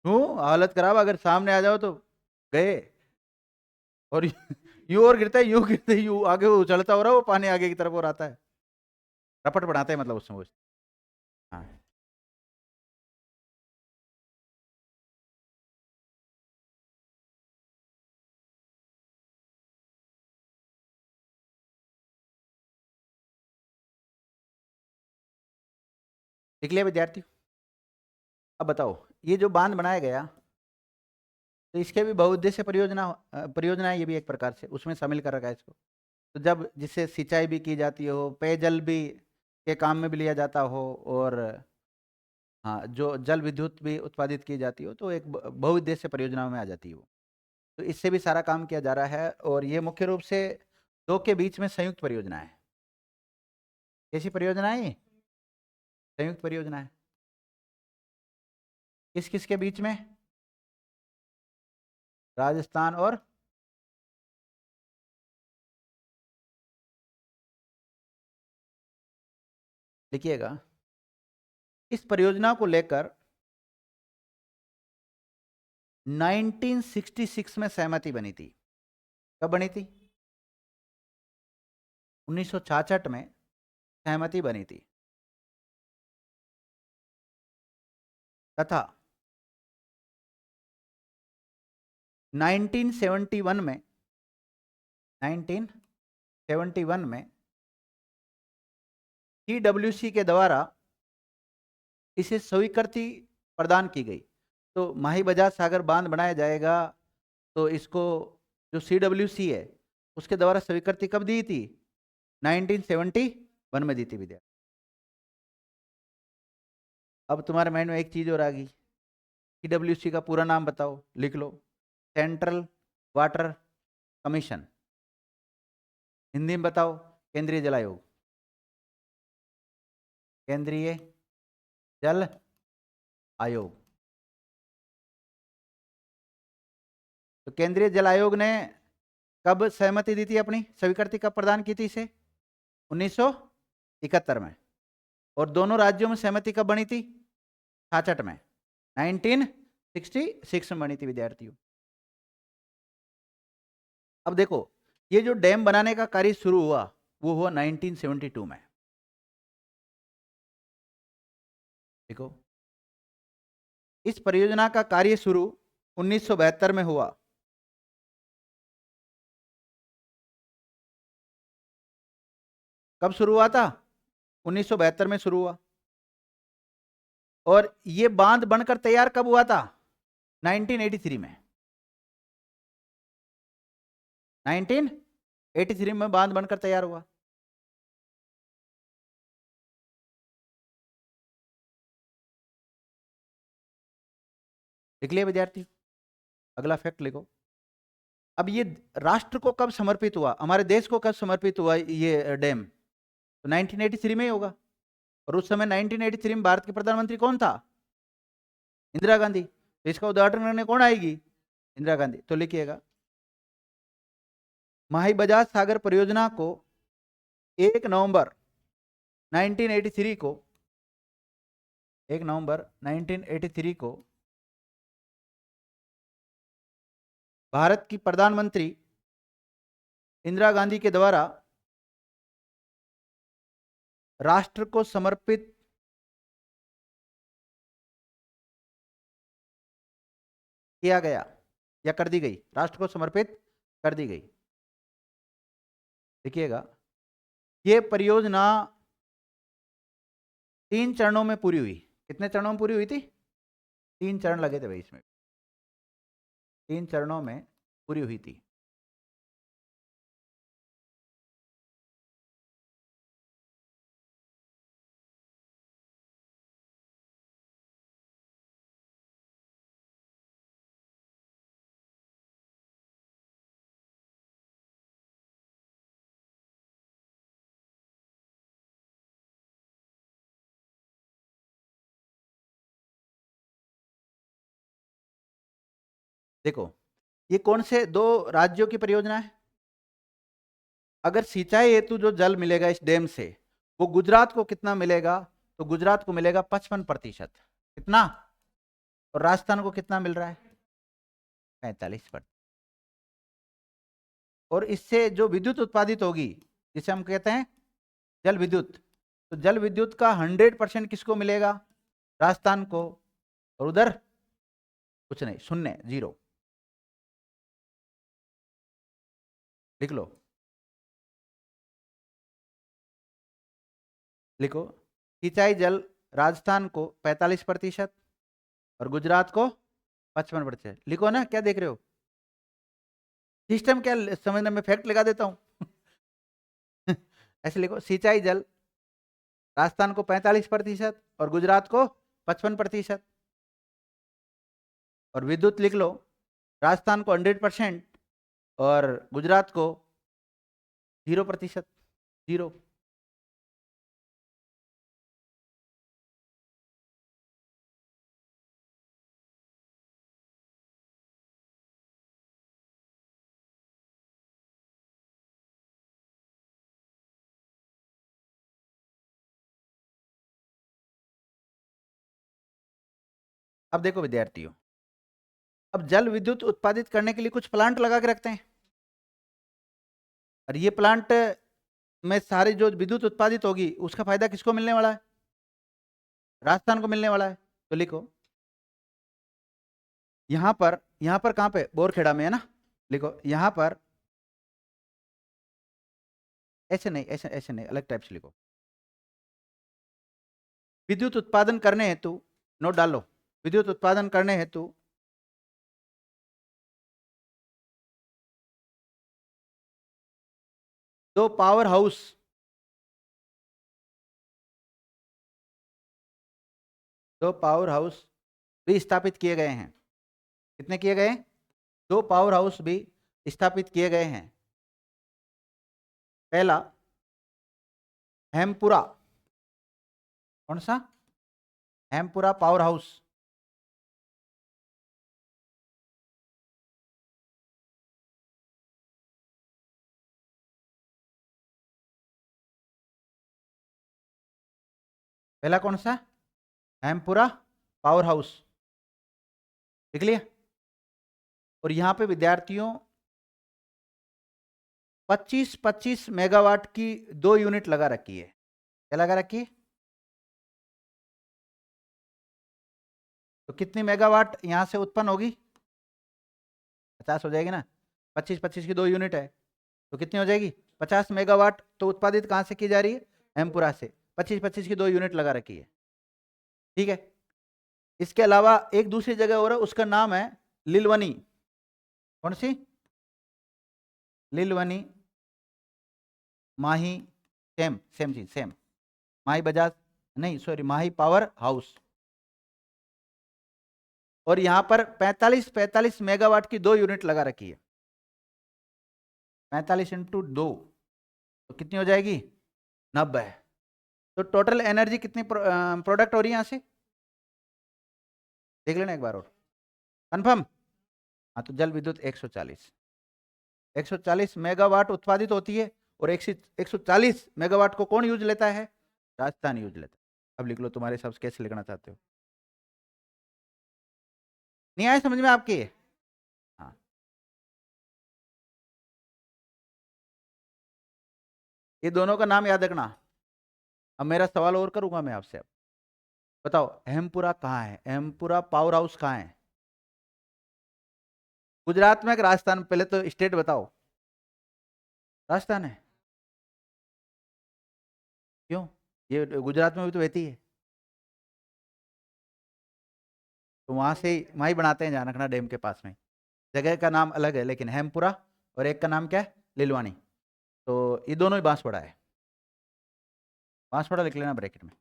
क्यों? हालत खराब, अगर सामने आ जाओ तो गए। और यूं और गिरता है, यूं गिरते यूं आगे वो उछलता हो रहा है, वो पानी आगे की तरफ और आता है। रपट बनाते हैं मतलब उसमें वो। हाँ, लिख लिया विद्यार्थी? अब बताओ, ये जो बांध बनाया गया, तो इसके भी बहुउद्देश्य परियोजना है, ये भी एक प्रकार से उसमें शामिल कर रखा है इसको। तो जब जिससे सिंचाई भी की जाती हो, पेयजल भी के काम में भी लिया जाता हो, और हाँ, जो जल विद्युत भी उत्पादित की जाती हो, तो एक बहुउद्देश्य परियोजना में आ जाती है वो। तो इससे भी सारा काम किया जा रहा है, और ये मुख्य रूप से दो के बीच में संयुक्त परियोजना है। कैसी परियोजना है ये? संयुक्त परियोजना है। किस किस के बीच में? राजस्थान और लिखिएगा, इस परियोजना को लेकर 1966 में सहमति बनी थी। कब बनी थी? 1966 में सहमति बनी थी। तथा 1971 में 1971 में TWC के द्वारा इसे स्वीकृति प्रदान की गई। तो माही बजाज सागर बांध बनाया जाएगा, तो इसको जो CWC है उसके द्वारा स्वीकृति कब दी थी? 1971 में दी थी विद्यार्थी। अब तुम्हारे माइंड में एक चीज और आ गई, CWC का पूरा नाम बताओ, लिख लो। Central water commission. हिंदी में बताओ, केंद्रीय जल आयोग। केंद्रीय जल आयोग। तो केंद्रीय जल आयोग ने कब सहमति दी थी, अपनी स्वीकृति कब प्रदान की थी इसे? 1971 में। और दोनों राज्यों में सहमति कब बनी थी? 66 में। 1966 में बनी थी विद्यार्थियों। अब देखो, ये जो डैम बनाने का कार्य शुरू हुआ वो हुआ 1972 में। देखो, इस परियोजना का कार्य शुरू 1972 में हुआ। कब शुरू हुआ था? 1972 में शुरू हुआ। और ये बांध बनकर तैयार कब हुआ था? 1983 में। 1983 में बांध बनकर तैयार हुआ। लिख लिया विद्यार्थी? अगला फैक्ट लिखो। अब ये राष्ट्र को कब समर्पित हुआ, हमारे देश को कब समर्पित हुआ ये डैम? तो 1983 में ही होगा। और उस समय 1983 में भारत के प्रधानमंत्री कौन था? इंदिरा गांधी। तो इसका उद्घाटन करने कौन आएगी? इंदिरा गांधी। तो लिखिएगा, माही बजाज सागर परियोजना को 1 नवंबर 1983 को 1 नवंबर 1983 को भारत की प्रधानमंत्री इंदिरा गांधी के द्वारा राष्ट्र को समर्पित किया गया, या कर दी गई, राष्ट्र को समर्पित कर दी गई। देखिएगा, ये परियोजना 3 चरणों में पूरी हुई। कितने चरणों में पूरी हुई थी? 3 चरण लगे थे भाई इसमें। 3 चरणों में पूरी हुई थी। देखो, ये कौन से 2 राज्यों की परियोजना है? अगर सिंचाई हेतु जो जल मिलेगा इस डैम से, वो गुजरात को कितना मिलेगा? तो गुजरात को मिलेगा 55%। कितना? और राजस्थान को कितना मिल रहा है? 45%। और इससे जो विद्युत उत्पादित होगी, जिसे हम कहते हैं जल विद्युत, तो जल विद्युत का 100% किसको मिलेगा? राजस्थान को। और उधर कुछ नहीं, शून्य, जीरो। लिख लो, लिखो। सिंचाई जल राजस्थान को 45% और गुजरात को 55%। लिखो ना, क्या देख रहे हो? सिस्टम क्या समझना, मैं फैक्ट लगा देता हूं। ऐसे लिखो, सिंचाई जल राजस्थान को 45% और गुजरात को 55%। और विद्युत लिख लो, राजस्थान को 100% और गुजरात को 0%। जीरो। अब देखो विद्यार्थियों, अब जल विद्युत उत्पादित करने के लिए कुछ प्लांट लगा के रखते हैं, और ये प्लांट में सारी जो विद्युत उत्पादित होगी उसका फायदा किसको मिलने वाला है? राजस्थान को मिलने वाला है। तो लिखो, यहां पर कहां पे? बोरखेड़ा में है ना। लिखो यहां पर, ऐसे नहीं, ऐसे ऐसे नहीं, अलग टाइप से लिखो। विद्युत उत्पादन करने हेतु, नोट डालो, विद्युत उत्पादन करने हेतु दो पावर हाउस, दो पावर हाउस भी स्थापित किए गए हैं। कितने किए गए? दो पावर हाउस भी स्थापित किए गए हैं। पहला हेमपुरा, कौन सा? हेमपुरा पावर हाउस। पहला कौन सा? हेमपुरा पावर हाउस। लिख लिया? और यहां पे विद्यार्थियों 25-25 मेगावाट की दो यूनिट लगा रखी है। क्या लगा रखी है? तो कितनी मेगावाट यहां से उत्पन्न होगी? 50 हो जाएगी ना। 25-25 की दो यूनिट है, तो कितनी हो जाएगी? 50 मेगावाट। तो उत्पादित कहां से की जा रही है? हेमपुरा से। 25-25 की दो यूनिट लगा रखी है। ठीक है। इसके अलावा एक दूसरी जगह हो रहा है, उसका नाम है लिलवनी। कौन सी? लिलवनी, माही, सेम सेम चीज, सेम। माही बजाज, नहीं सॉरी, माही पावर हाउस। और यहां पर 45-45 मेगावाट की दो यूनिट लगा रखी है। 45 इंटू 2, तो कितनी हो जाएगी? 90। तो टोटल एनर्जी कितनी प्रोडक्ट हो रही है यहां से? देख लेना एक बार और, कंफर्म। हाँ, तो जल विद्युत 140 मेगावाट उत्पादित होती है। और 140 मेगावाट को कौन यूज लेता है? राजस्थान यूज लेता है। अब लिख लो, तुम्हारे हिसाब से कैसे लिखना चाहते हो? नहीं आया समझ में आपके? हाँ, ये दोनों का नाम याद रखना। अब मेरा सवाल और करूंगा मैं आपसे। अब बताओ, अहमपुरा कहाँ है? अहमपुरा पावर हाउस कहाँ है? गुजरात में कि राजस्थान में? पहले तो स्टेट बताओ। राजस्थान है? क्यों? ये गुजरात में भी तो बहती है। तो वहां से वहां ही बनाते हैं, जानकना डैम के पास में। जगह का नाम अलग है, लेकिन हेमपुरा, और एक का नाम क्या है? लिलवानी। तो ये दोनों ही बांसवाड़ा है। बांसवाड़ा लिख लेना ब्रैकेट में,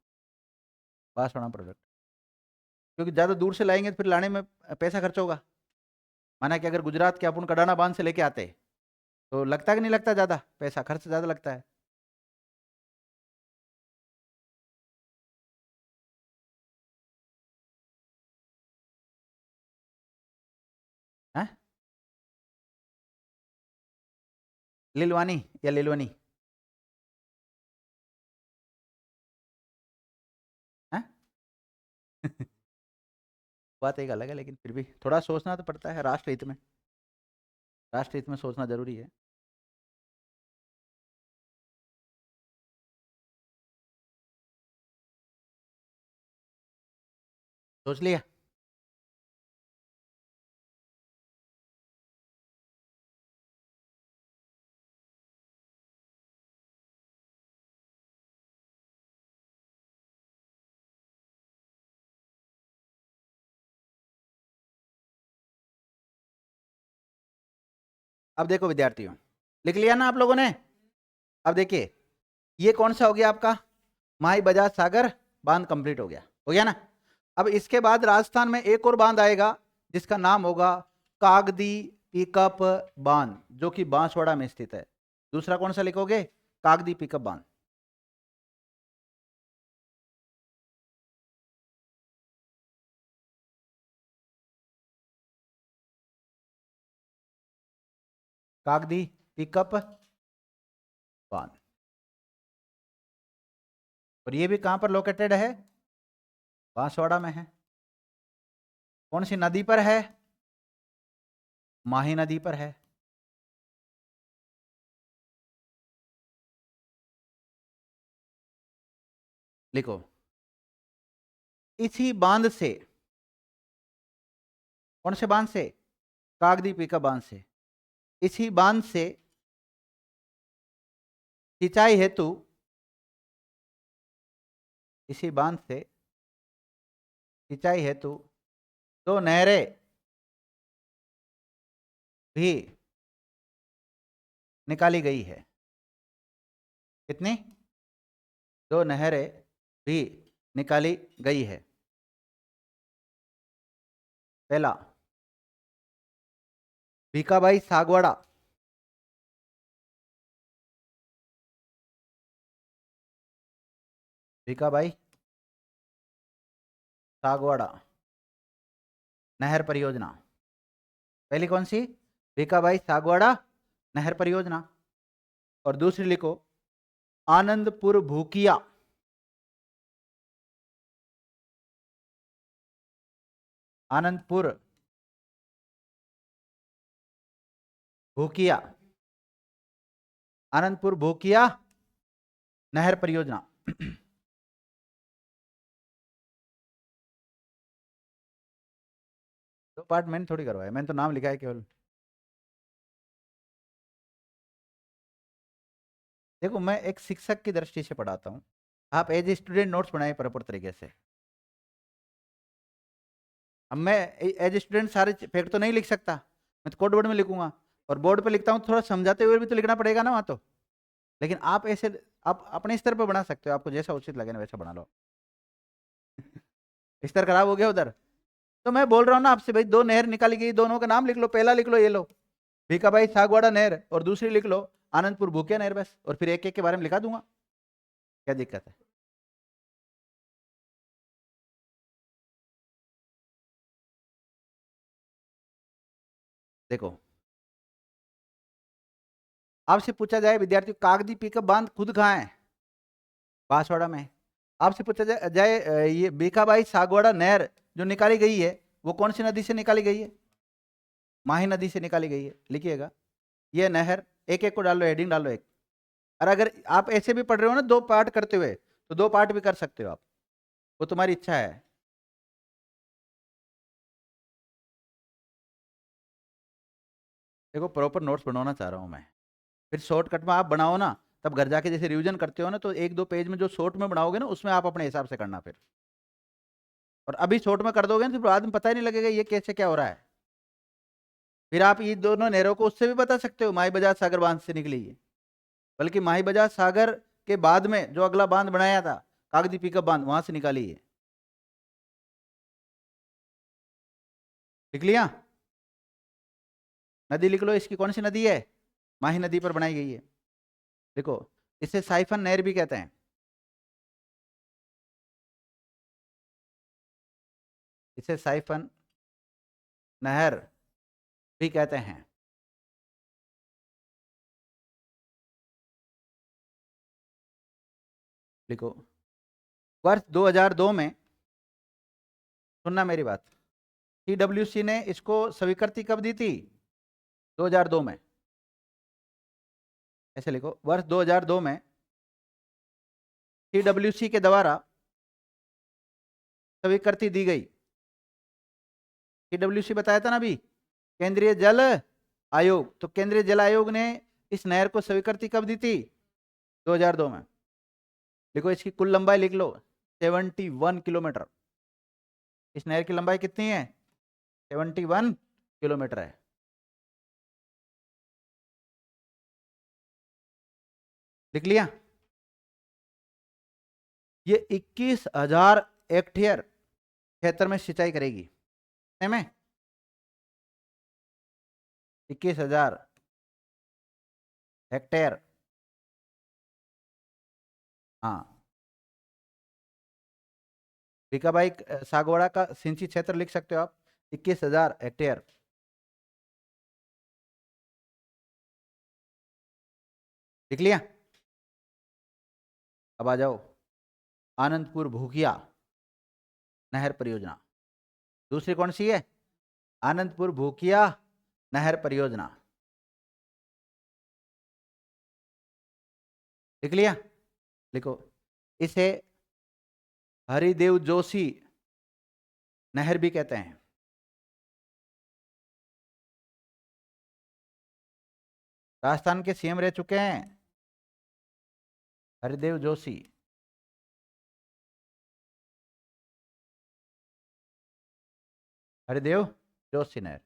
बांसवाड़ा प्रोजेक्ट। क्योंकि ज़्यादा दूर से लाएंगे तो फिर लाने में पैसा खर्च होगा। माना कि अगर गुजरात के अपन कडाना बांध से लेके आते, तो लगता कि नहीं लगता? ज़्यादा पैसा खर्च ज़्यादा लगता है। हैं? लिलवानी या लिलवनी? बात एक अलग है, लेकिन फिर भी थोड़ा सोचना तो पड़ता है राष्ट्रहित में। राष्ट्रहित में सोचना जरूरी है। सोच लिया? अब देखो विद्यार्थियों, लिख लिया ना आप लोगों ने? अब देखिए, ये कौन सा हो गया आपका? माई बजाज सागर बांध कंप्लीट हो गया ना? अब इसके बाद राजस्थान में एक और बांध आएगा जिसका नाम होगा कागदी पिकअप बांध, जो कि बांसवाड़ा में स्थित है। दूसरा कौन सा लिखोगे? कागदी पिकअप बांध। कागदी पिकअप बांध। और ये भी कहां पर लोकेटेड है? बांसवाड़ा में है। कौन सी नदी पर है? माही नदी पर है। लिखो, इसी बांध से, कौन से बांध से? कागदी पिकअप बांध से। इसी बांध से सिंचाई हेतु, इसी बांध से सिंचाई हेतु दो नहरें भी निकाली गई है। कितनी? दो नहरें भी निकाली गई है। पहला, भीखाबाई सागवाड़ा, भीखाबाई सागवाड़ा नहर परियोजना। पहली कौन सी? भीखाबाई सागवाड़ा नहर परियोजना। और दूसरी लिखो, आनंदपुर भूकिया, आनंदपुर भूकिया, आनंदपुर भूकिया नहर परियोजना। दो पार्ट मैंने थोड़ी करवाया, मैंने तो नाम लिखा है केवल। देखो, मैं एक शिक्षक की दृष्टि से पढ़ाता हूँ, आप एज ए स्टूडेंट नोट्स बनाए प्रॉपर तरीके से। अब मैं एज ए स्टूडेंट सारे फैक्ट तो नहीं लिख सकता, मैं तो कोड बोर्ड में लिखूंगा। और बोर्ड पे लिखता हूँ थोड़ा समझाते हुए भी तो लिखना पड़ेगा ना वहाँ तो। लेकिन आप ऐसे, आप अपने स्तर पर बना सकते हो, आपको जैसा उचित लगे ना वैसा बना लो। स्तर खराब हो गया उधर। तो मैं बोल रहा हूँ ना आपसे, भाई दो नहर निकाली गई, दोनों का नाम लिख लो। पहला लिख लो, ये लो भीखाबाई सागवाड़ा नहर, और दूसरी लिख लो आनंदपुर भूकिया नहर, बस। और फिर एक एक के बारे में लिखा दूंगा, क्या दिक्कत है? देखो, आपसे पूछा जाए विद्यार्थी, कागदी पिकअप बांध खुद कहाँ है? बांसवाड़ा में। आपसे पूछा जाए ये भीखाबाई सागवाड़ा नहर जो निकाली गई है, वो कौन सी नदी से निकाली गई है? माही नदी से निकाली गई है, लिखिएगा। ये नहर, एक एक को डाल लो, हेडिंग डालो एक। और अगर आप ऐसे भी पढ़ रहे हो ना दो पार्ट करते हुए, तो दो पार्ट भी कर सकते हो आप, वो तुम्हारी इच्छा है। देखो, प्रॉपर नोट्स बनवाना चाह रहा हूँ मैं। फिर शॉर्टकट में आप बनाओ ना, तब घर जाके जैसे रिवीजन करते हो ना, तो एक दो पेज में जो शॉर्ट में बनाओगे ना, उसमें आप अपने हिसाब से करना फिर। और अभी शॉर्ट में कर दोगे ना, तो बाद में पता ही नहीं लगेगा ये कैसे क्या हो रहा है। फिर आप ये दोनों नहरों को उससे भी बता सकते हो, माई बजाज सागर बांध से निकली है। बल्कि माही बजाज सागर के बाद में जो अगला बांध बनाया था, कागदी पिकअप बांध, वहां से निकाली है। लिख लिया? नदी लिख लो, इसकी कौन सी नदी है? माही नदी पर बनाई गई है। देखो, इसे साइफन नहर भी कहते हैं, इसे साइफन नहर भी कहते हैं। लिखो, वर्ष 2002 में, सुनना मेरी बात, TWC ने इसको स्वीकृति कब दी थी? 2002 में। ऐसे लिखो, वर्ष 2002 में TWC के द्वारा स्वीकृति दी गई। TWC बताया था ना अभी, केंद्रीय जल आयोग। तो केंद्रीय जल आयोग ने इस नहर को स्वीकृति कब दी थी? 2002 में। लिखो, इसकी कुल लंबाई लिख लो, 71 किलोमीटर। इस नहर की लंबाई कितनी है? 71 किलोमीटर है। लिख लिया? ये 21,000 हेक्टेयर क्षेत्र में सिंचाई करेगी। में 21,000 हेक्टेयर। हाँ, भीखाबाई सागवाड़ा का सिंचित क्षेत्र लिख सकते हो आप, 21,000 हेक्टेयर। लिख लिया? अब आ जाओ, आनंदपुर भूकिया नहर परियोजना। दूसरी कौन सी है? आनंदपुर भूकिया नहर परियोजना। लिख लिया? लिखो, इसे हरिदेव जोशी नहर भी कहते हैं। राजस्थान के सीएम रह चुके हैं हरिदेव जोशी। हरिदेव जोशी नहर।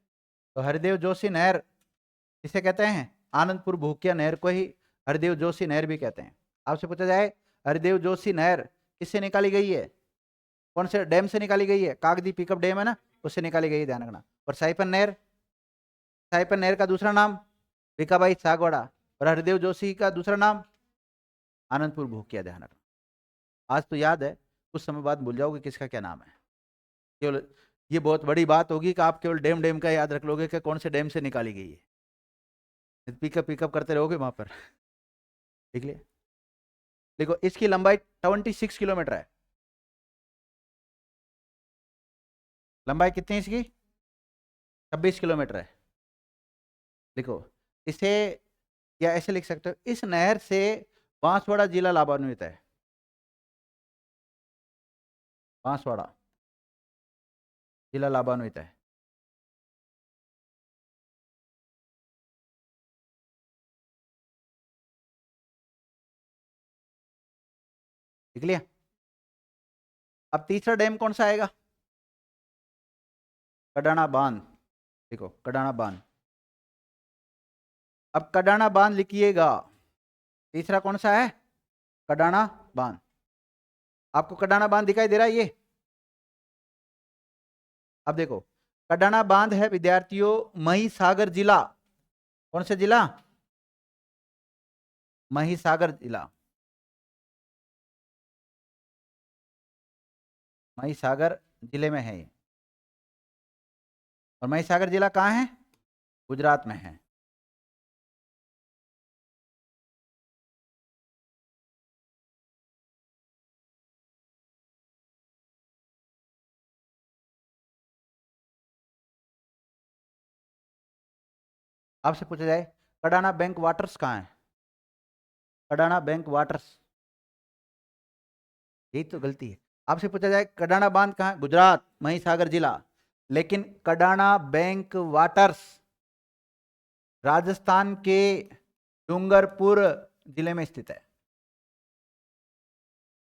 तो हरिदेव जोशी नहर किसे कहते हैं? आनंदपुर भूकिया नहर को ही हरिदेव जोशी नहर भी कहते हैं। आपसे पूछा जाए, हरिदेव जोशी नहर किससे निकाली गई है? कौन से डैम से निकाली गई है? कागदी पिकअप डैम है ना, उससे निकाली गई है, ध्यान रखना। और साइपन नहर, साइपन नहर का दूसरा नाम भीखाबाई सागवाड़ा, और हरिदेव जोशी का दूसरा नाम आनंदपुर भूकिया, ध्यान रखना। आज तो याद है, कुछ समय बाद भूल जाओगे किसका क्या नाम है। केवल ये बहुत बड़ी बात होगी कि आप केवल डैम डैम का याद रख लोगे कि कौन से डैम से निकाली गई है, पिकअप पिकअप करते रहोगे वहां पर। ठीक है, देखो इसकी लंबाई 26 किलोमीटर है। लंबाई कितनी है इसकी? 26 किलोमीटर है। देखो, इसे या ऐसे लिख सकते हो, इस नहर से बांसवाड़ा जिला लाभान्वित है। बांसवाड़ा जिला लाभान्वित है। लिख लिया? अब तीसरा डैम कौन सा आएगा? कडाना बांध। देखो, कडाना बांध। अब कडाना बांध लिखिएगा। तीसरा कौन सा है? कडाना बांध। आपको कडाना बांध दिखाई दे रहा है ये? अब देखो, कडाना बांध है विद्यार्थियों महिसागर जिला। कौन सा जिला? महिसागर जिला। महिसागर जिले में है ये। और महिसागर जिला कहाँ है? गुजरात में है। आपसे पूछा जाए, कडाना बैंक वाटर्स कहाँ है? कडाना बैंक वाटर्स, यही तो गलती है। आपसे पूछा जाए कडाना बांध कहाँ है? गुजरात, महिसागर जिला। लेकिन कडाना बैंक वाटर्स राजस्थान के डूंगरपुर जिले में स्थित है।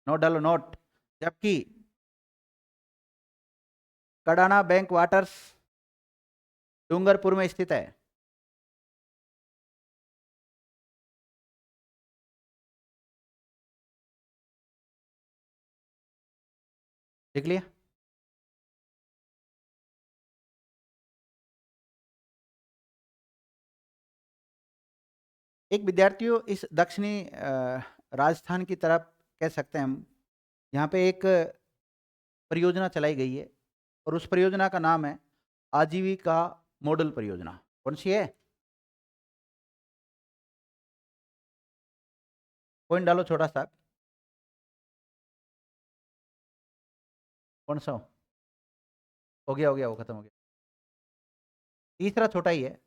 नोट डालो, नोट। जबकि कडाना बैंक वाटर्स डूंगरपुर में स्थित है। देख लिया? एक विद्यार्थियों, इस दक्षिणी राजस्थान की तरफ कह सकते हैं हम, यहाँ पे एक परियोजना चलाई गई है, और उस परियोजना का नाम है आजीविका मॉडल परियोजना। कौन सी है? पॉइंट डालो छोटा सा। कौन सा? हो गया, हो गया, वो खत्म हो गया। तीसरा छोटा ही है,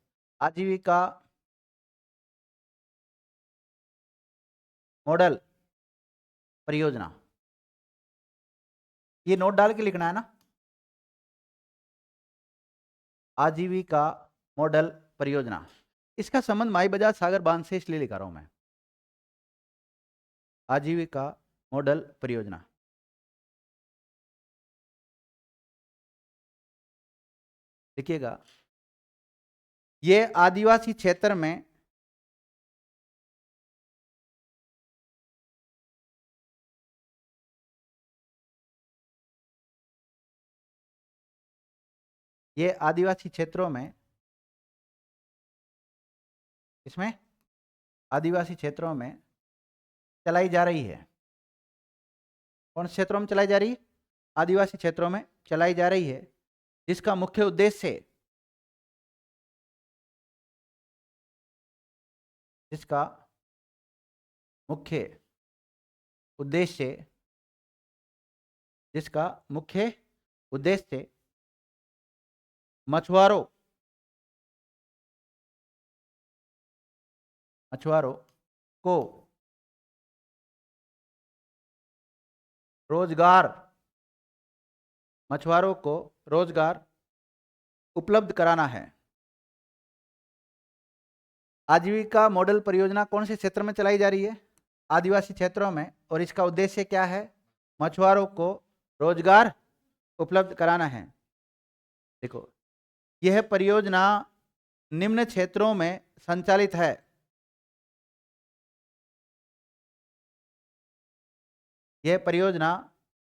आजीविका मॉडल परियोजना। ये नोट डाल के लिखना है ना, आजीविका मॉडल परियोजना। इसका संबंध माई बजाज सागर बांध से इसलिए लिखा रहा हूं मैं, आजीविका मॉडल परियोजना। देखिएगा, ये आदिवासी क्षेत्र में ये आदिवासी क्षेत्रों में, इसमें आदिवासी क्षेत्रों में चलाई जा रही है। कौन से क्षेत्रों में चलाई जा रही है? आदिवासी क्षेत्रों में चलाई जा रही है, जिसका मुख्य उद्देश्य, जिसका मुख्य उद्देश्य, जिसका मुख्य उद्देश्य मछुआरों को रोजगार, मछुआरों को रोजगार उपलब्ध कराना है। आजीविका मॉडल परियोजना कौन से क्षेत्र में चलाई जा रही है? आदिवासी क्षेत्रों में। और इसका उद्देश्य क्या है? मछुआरों को रोजगार उपलब्ध कराना है। देखो, यह परियोजना निम्न क्षेत्रों में संचालित है। यह परियोजना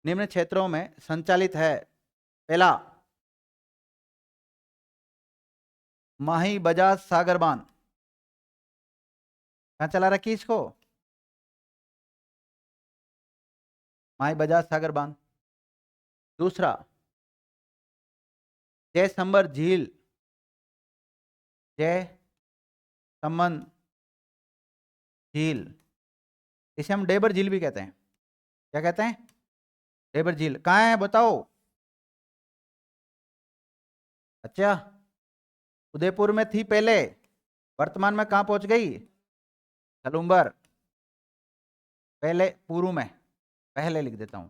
निम्न क्षेत्रों में संचालित है। पहला, माही बजाज सागर बांध। कहां चला रखी इसको? माही बजाज सागर बांध। दूसरा, जयसंबर झील, जयसमंद झील, इसे हम डेबर झील भी कहते हैं। क्या कहते हैं? डेबर झील। कहाँ है बताओ? अच्छा, उदयपुर में थी पहले, वर्तमान में कहाँ पहुंच गई? सलूम्बर। पहले पूर्व में, पहले लिख देता हूं,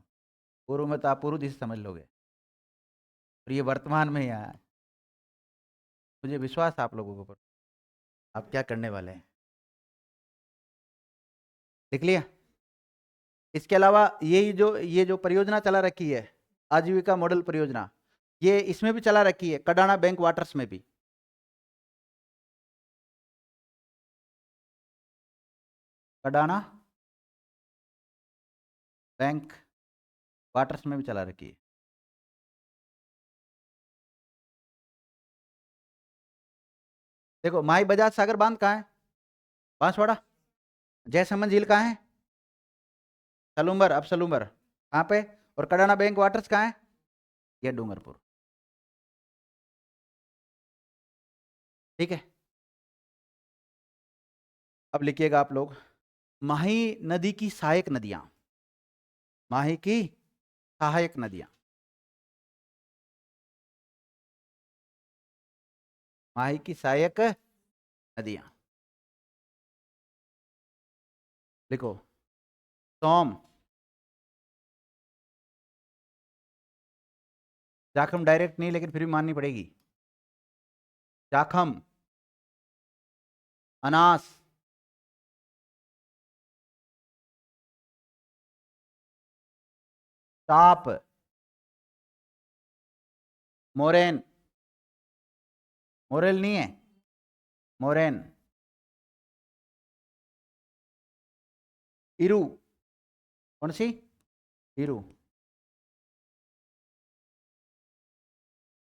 पूर्व में तो आप पूर्व दिशा समझ लोगे, और ये वर्तमान में ही आया। मुझे विश्वास है आप लोगों के ऊपर, आप क्या करने वाले हैं। देख लिया? इसके अलावा ये जो परियोजना चला रखी है, आजीविका मॉडल परियोजना, ये इसमें भी चला रखी है, कडाना बैंक वाटर्स में भी। कडाना बैंक वाटर्स में भी चला रखी है। देखो, माई बजाज सागर बांध कहाँ है? बांसवाड़ा। जयसमंद झील कहाँ है? सलूम्बर। अब सलूम्बर कहाँ पे? और कडाना बैंक वाटर्स कहाँ है? ये डूंगरपुर। ठीक है, अब लिखिएगा आप लोग, माही नदी की सहायक नदियां, माही की सहायक नदियां, माही की सहायक नदियां। लिखो, सोम, जाखम डायरेक्ट नहीं, लेकिन फिर भी माननी पड़ेगी। जाखम, अनास, ताप, मोरेन, मोरेल नहीं है, मोरेन, इरू। कौन सी? इरू।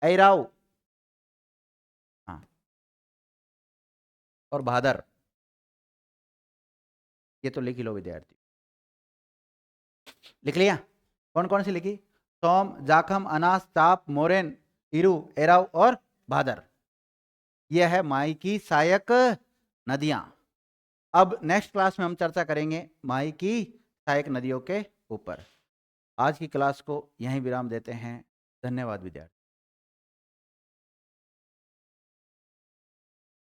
ऐराव, हाँ, और भादर। ये तो लिख ही लो विद्यार्थी। लिख लिया? कौन कौन सी लिखी? सोम, जाखम, अनास, ताप, मोरेन, इरू, एराव और भादर। यह है माई की सहायक नदियां। अब नेक्स्ट क्लास में हम चर्चा करेंगे माई की सहायक नदियों के ऊपर। आज की क्लास को यहीं विराम देते हैं। धन्यवाद विद्यार्थी।